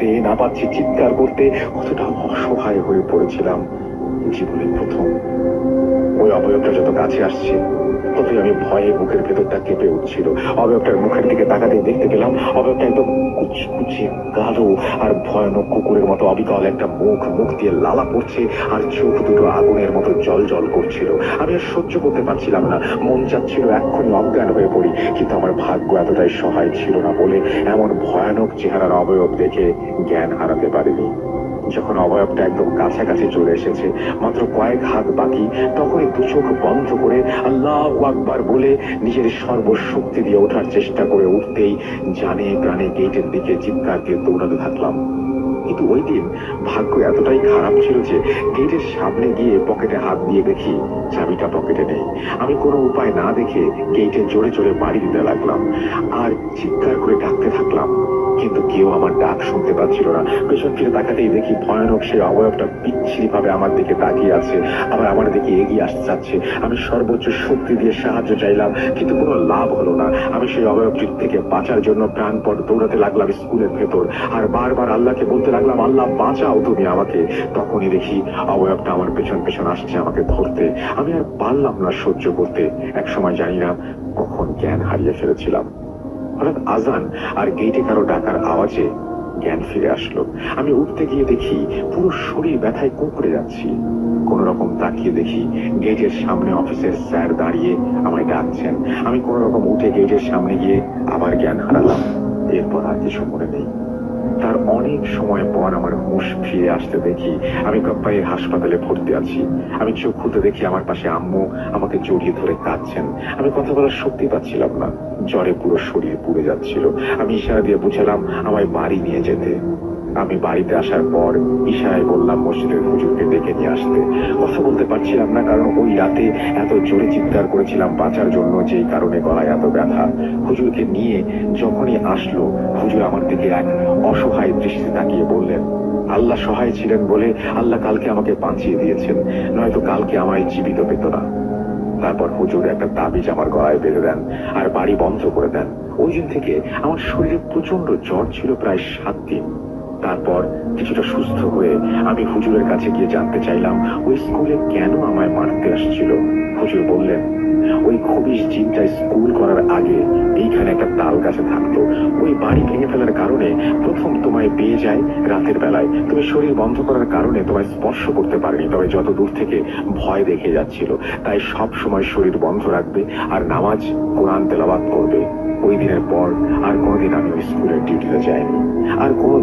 করতে, না পাচ্ছি চিৎকার করতে, কতটা অসহায় হয়ে পড়েছিলাম। জীবনে প্রথম ওই অবয়বটা যত কাছে আসছে ততই আমি ভয়ে বুকের ভেতরটা কেঁপে উঠছিল। অবয়বটার মুখের দিকে তাকাতে দেখতে পেলাম অবয়বটা একদম কুচকুচে কালো আর ভয়ানক কুকুরের মতো অবিকল একটা মুখ, মুখ দিয়ে লালা পড়ছে আর চোখ দুটো আগুনের মতো জল জল করছিল। আমি আর সহ্য করতে পারছিলাম না, মন চাচ্ছিল এক্ষুনি অজ্ঞান হয়ে পড়ি, কিন্তু আমার ভাগ্য এতটাই সহায় ছিল না বলে এমন ভয়ানক চেহারার অবয়ব দেখে জ্ঞান হারাতে পারিনি। যখন অবয়বটা একদম কাছাকাছি চলে এসেছে, মাত্র কয়েক হাত বাকি, তখনই দু চোখ বন্ধ করে আল্লাহু আকবার বলে নিজের সর্বশক্তি দিয়ে ওঠার চেষ্টা করে উঠতেই জানে প্রাণে গেটের দিকে চিৎকার দিয়ে দৌড়াতে থাকলাম। কিন্তু ওই দিন ভাগ্য এতটাই খারাপ ছিল যে গেটের সামনে গিয়ে পকেটে হাত দিয়ে দেখি চাবিটা পকেটে নেই। আমি কোনো উপায় না দেখে গেটে জোরে জোরে বাড়ি দিতে লাগলাম আর চিৎকার করে ডাকতে থাকলাম, কিন্তু কেউ আমার ডাক শুনতে পাচ্ছিল না। পেছন ফিরে তাকাতেই দেখি ভয়ানক সেই অবয়বটা বিচ্ছিরি ভাবে আমার দিকে তাকিয়ে আছে, আবার আমার দিকে এগিয়ে আসতে চাচ্ছে। আমি সর্বোচ্চ শক্তি দিয়ে সাহায্য চাইলাম, কিন্তু কোনো লাভ হলো না। আমি সেই অবয়বটির থেকে বাঁচার জন্য প্রাণপণ দৌড়াতে লাগলাম স্কুলের ভেতর, আর বারবার আল্লাহকে বলতে লাগলাম, আল্লাহ বাঁচাও তুমি আমাকে। তখনই দেখি অবয়বটা আমার পেছন পেছন আসছে আমাকে ধরতে। আমি আর পারলাম না সহ্য করতে। এক সময় জানি না কখন জ্ঞান হারিয়ে ফেলেছিলাম। হঠাৎ আজান আর গেটে কারো ডাকার আওয়াজে জ্ঞান ফিরে আসলো। আমি উঠতে গিয়ে দেখি পুরো শরীর ব্যথায় কুঁকড়ে যাচ্ছি। কোন রকম তাকিয়ে দেখি গেটের সামনে অফিসের স্যার দাঁড়িয়ে আমায় ডাকছেন। আমি কোন রকম উঠে গেটের সামনে গিয়ে আবার জ্ঞান হারালাম। এরপর আর কিছু মনে নেই। তার অনেক সময় পর আমার হুঁশ ফিরে আসতে দেখি আমি গপ্পাইয়ের হাসপাতালে ভর্তি আছি। আমি চোখ খুলতে দেখি আমার পাশে আম্মু আমাকে জড়িয়ে ধরে কাঁদছেন। আমি কথা বলার শক্তি পাচ্ছিলাম না, জ্বরে পুরো শরীর পুড়ে যাচ্ছিল। আমি ইশারা দিয়ে বুঝালাম আমায় বাড়ি নিয়ে যেতে। আমি বাড়িতে আসার পর ইশারায় বললাম মসজিদের হুজুরকে ডেকে নিয়ে আসতে। কথা বলতে পারছিলাম না, কারণ ওই রাতে এত জোরে চিৎকার করেছিলাম বাঁচার জন্য, যেই কারণে গলায় এত ব্যথা। হুজুরকে নিয়ে যখনই আসলো, হুজুর আমার দিকে এক অসহায় দৃষ্টি তাকিয়ে বললেন, আল্লাহ সহায় ছিলেন বলে আল্লাহ কালকে আমাকে বাঁচিয়ে দিয়েছেন, নয়তো কালকে আমায় জীবিত পেত না। তারপর হুজুর একটা তাবিজ আমার গলায় বেঁধে দেন আর বাড়ি বন্ধ করে দেন। ওই দিন থেকে আমার শরীরে প্রচন্ড জ্বর ছিল প্রায় 7 দিন। তারপর কিছুটা সুস্থ হয়ে আমি হুজুরের কাছে গিয়ে জানতে চাইলাম ওই স্কুলে কেন আমায় মারতে আসছিল। হুজুর বললেন, ওই খবিশ জিনটা স্কুল করার আগে এইখানে একটা তাল গাছে থাকতো। ওই বাড়ি ভেঙে ফেলার কারণে প্রথম তোমায় পেয়ে যায় রাতের বেলায়। তুমি শরীর বন্ধ করার কারণে তোমায় স্পর্শ করতে পারেনি, তবে যত দূর থেকে ভয় দেখে যাচ্ছিল। তাই সব সময় শরীর বন্ধ রাখবে আর নামাজ কোরআন তেলাওয়াত করবে। ওই দিনের পর আর কোনোদিন আমি ওই স্কুলের ডিউটিতে যাইনি। আর কোনো